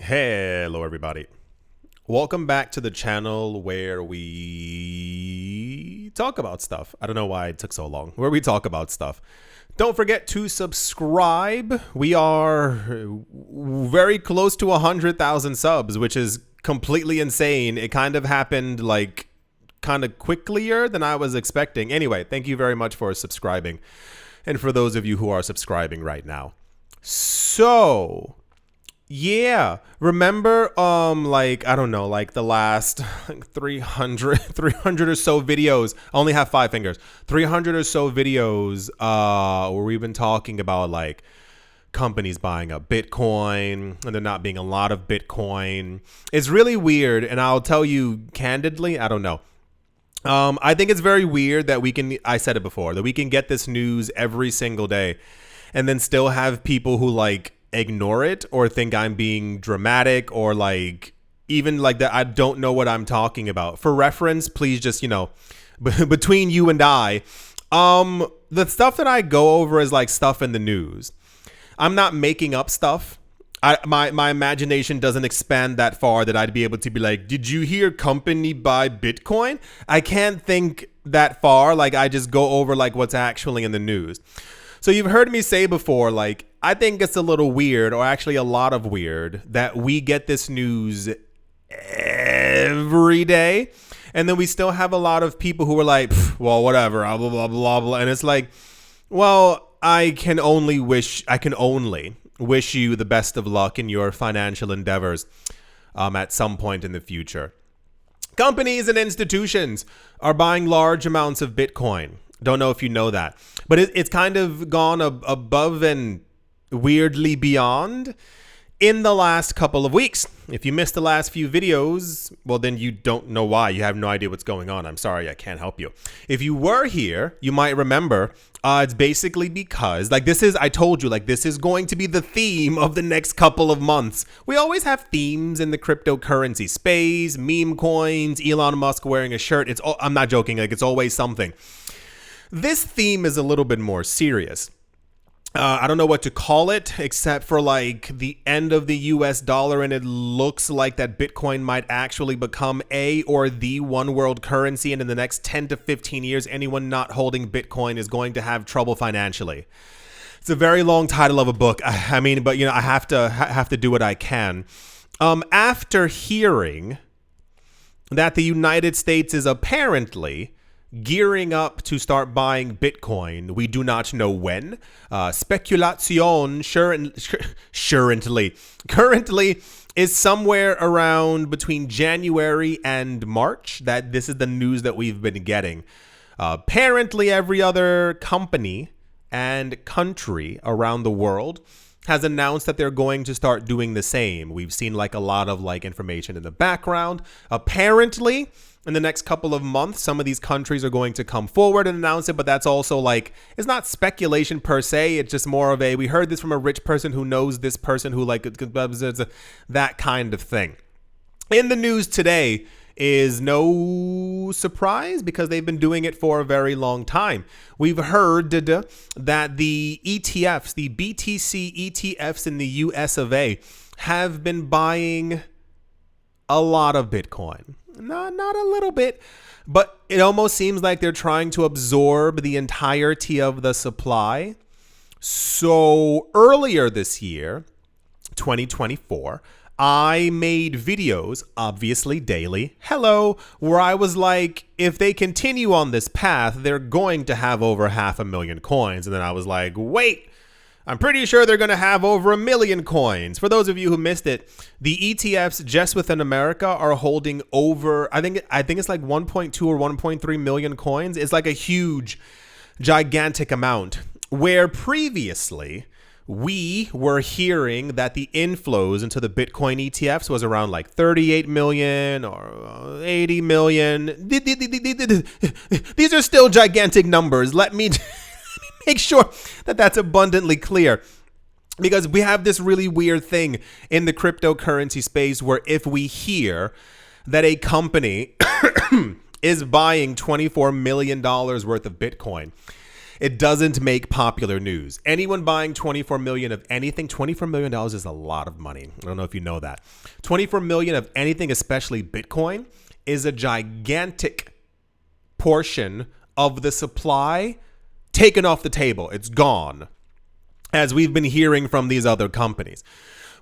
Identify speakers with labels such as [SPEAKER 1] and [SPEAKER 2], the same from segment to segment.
[SPEAKER 1] Hello everybody. Welcome back to the channel where we talk about stuff. I don't know why it took so long. Where we talk about stuff. Don't forget to subscribe. We are very close to 100,000 subs, which is completely insane. It kind of happened like kind of quicker than I was expecting. Anyway, thank you very much for subscribing. And for those of you who are subscribing right now. So, yeah, remember like I don't know, like the last 300 or so videos. I only have 5 fingers. 300 or so videos where we've been talking about like companies buying up Bitcoin and there not being a lot of Bitcoin. It's really weird, and I'll tell you candidly, I don't know. I think it's very weird that I said it before, that we can get this news every single day and then still have people who like ignore it or think I'm being dramatic or like even like that I don't know what I'm talking about. For reference, please just, between you and I, the stuff that I go over is like stuff in the news. I'm not making up stuff. My imagination doesn't expand that far that I'd be able to be like, did you hear company buy Bitcoin? I can't think that far. Like I just go over like what's actually in the news. So you've heard me say before, like, I think it's a little weird, or actually a lot of weird, that we get this news every day. And then we still have a lot of people who are like, well, whatever, blah, blah, blah, blah, blah. And it's like, well, I can only wish you the best of luck in your financial endeavors at some point in the future. Companies and institutions are buying large amounts of Bitcoin. Don't know if you know that, but it's kind of gone above and weirdly beyond in the last couple of weeks. If you missed the last few videos, well, then you don't know why. You have no idea what's going on. I'm sorry, I can't help you. If you were here, you might remember it's basically because I told you, this is going to be the theme of the next couple of months. We always have themes in the cryptocurrency space, meme coins, Elon Musk wearing a shirt. I'm not joking. It's always something. This theme is a little bit more serious. I don't know what to call it except for like the end of the US dollar, and it looks like that Bitcoin might actually become the one world currency, and in the next 10 to 15 years anyone not holding Bitcoin is going to have trouble financially. It's a very long title of a book. I have to do what I can. After hearing that the United States is apparently gearing up to start buying Bitcoin, we do not know when. Speculation currently is somewhere around between January and March. That this is the news that we've been getting. Apparently, every other company and country around the world has announced that they're going to start doing the same. We've seen like a lot of like information in the background. Apparently, in the next couple of months, some of these countries are going to come forward and announce it, but that's also like, it's not speculation per se. It's just more of we heard this from a rich person who knows this person who that kind of thing. In the news today is no surprise because they've been doing it for a very long time. We've heard that the ETFs, the BTC ETFs in the US of A, have been buying a lot of Bitcoin. Not a little bit, but it almost seems like they're trying to absorb the entirety of the supply. So earlier this year, 2024, I made videos, obviously daily, where I was like, if they continue on this path, they're going to have over 500,000 coins. And then I was like, wait, I'm pretty sure they're going to have over 1 million coins. For those of you who missed it, the ETFs just within America are holding over, I think it's like 1.2 or 1.3 million coins. It's like a huge, gigantic amount. Where previously we were hearing that the inflows into the Bitcoin ETFs was around like 38 million or 80 million. These are still gigantic numbers. Let me make sure that that's abundantly clear, because we have this really weird thing in the cryptocurrency space where if we hear that a company is buying $24 million worth of Bitcoin, It doesn't make popular news. Anyone buying 24 million of anything, $24 million is a lot of money. I don't know if you know that. 24 million of anything, especially Bitcoin, is a gigantic portion of the supply taken off the table. It's gone, as we've been hearing from these other companies.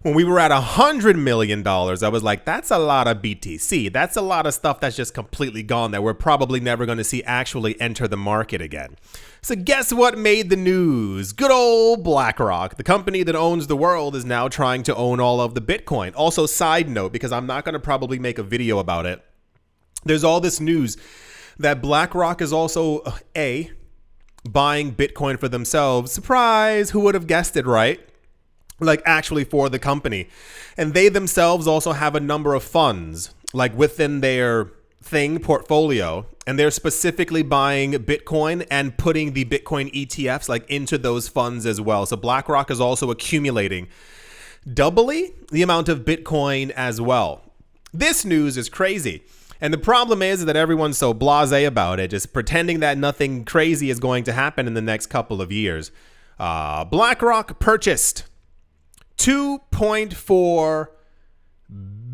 [SPEAKER 1] When we were at $100 million, I was like, that's a lot of BTC. That's a lot of stuff that's just completely gone that we're probably never going to see actually enter the market again. So guess what made the news? Good old BlackRock, the company that owns the world, is now trying to own all of the Bitcoin. Also, side note, because I'm not going to probably make a video about it, there's all this news that BlackRock is also, buying Bitcoin for themselves. Surprise! Who would have guessed it, right? Like actually for the company. And they themselves also have a number of funds like within their portfolio, and they're specifically buying Bitcoin and putting the Bitcoin ETFs like into those funds as well. So BlackRock is also accumulating doubly the amount of Bitcoin as well. This news is crazy. And the problem is that everyone's so blasé about it, just pretending that nothing crazy is going to happen in the next couple of years. BlackRock purchased 2.4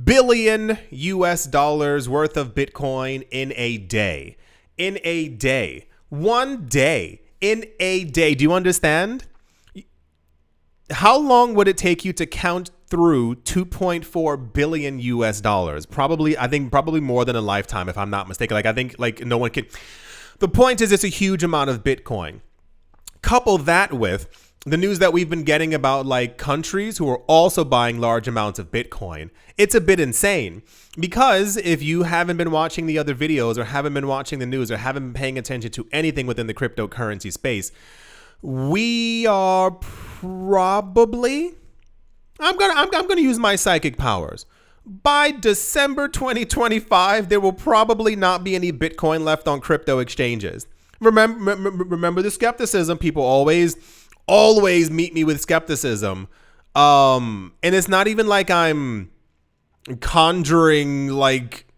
[SPEAKER 1] billion US dollars worth of Bitcoin in a day. In a day. One day. In a day. Do you understand? How long would it take you to count through 2.4 billion US dollars? Probably more than a lifetime, if I'm not mistaken. I think no one can. The point is, it's a huge amount of Bitcoin. Couple that with the news that we've been getting about like countries who are also buying large amounts of Bitcoin. It's a bit insane, because if you haven't been watching the other videos or haven't been watching the news or haven't been paying attention to anything within the cryptocurrency space, we are probably, I'm gonna use my psychic powers. By December 2025, there will probably not be any Bitcoin left on crypto exchanges. Remember the skepticism. People always meet me with skepticism. And it's not even like I'm conjuring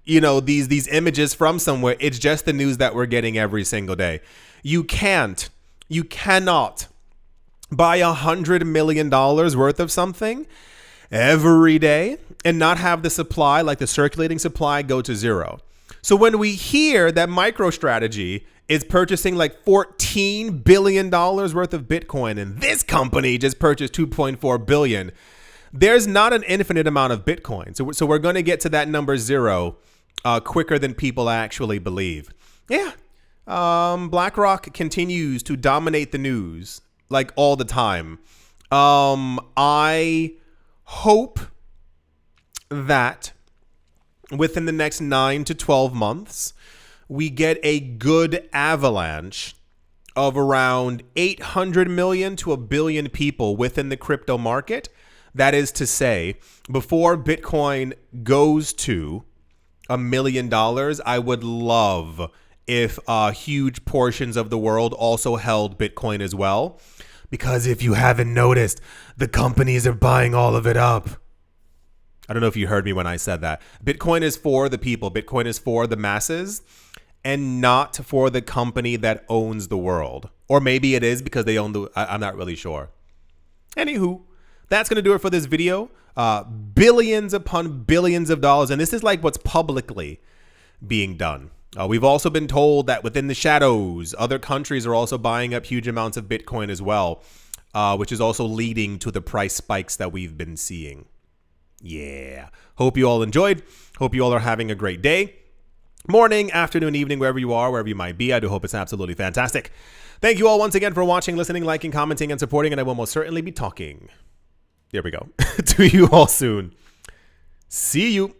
[SPEAKER 1] these images from somewhere. It's just the news that we're getting every single day. You cannot buy $100 million worth of something every day and not have the supply, like the circulating supply, go to zero. So when we hear that MicroStrategy is purchasing like $14 billion worth of Bitcoin, and this company just purchased 2.4 billion, there's not an infinite amount of Bitcoin. So we're going to get to that number zero quicker than people actually believe. Yeah. BlackRock continues to dominate the news like all the time. I hope that within the next 9 to 12 months, we get a good avalanche of around 800 million to 1 billion people within the crypto market. That is to say, before Bitcoin goes to $1 million, I would love if huge portions of the world also held Bitcoin as well. Because if you haven't noticed, the companies are buying all of it up. I don't know if you heard me when I said that. Bitcoin is for the people. Bitcoin is for the masses and not for the company that owns the world. Or maybe it is because they own I'm not really sure. Anywho, that's going to do it for this video. Billions upon billions of dollars. And this is like what's publicly being done. We've also been told that within the shadows, other countries are also buying up huge amounts of Bitcoin as well, which is also leading to the price spikes that we've been seeing. Yeah. Hope you all enjoyed. Hope you all are having a great day. Morning, afternoon, evening, wherever you are, wherever you might be. I do hope it's absolutely fantastic. Thank you all once again for watching, listening, liking, commenting, and supporting, and I will most certainly be talking. There we go. To you all soon. See you.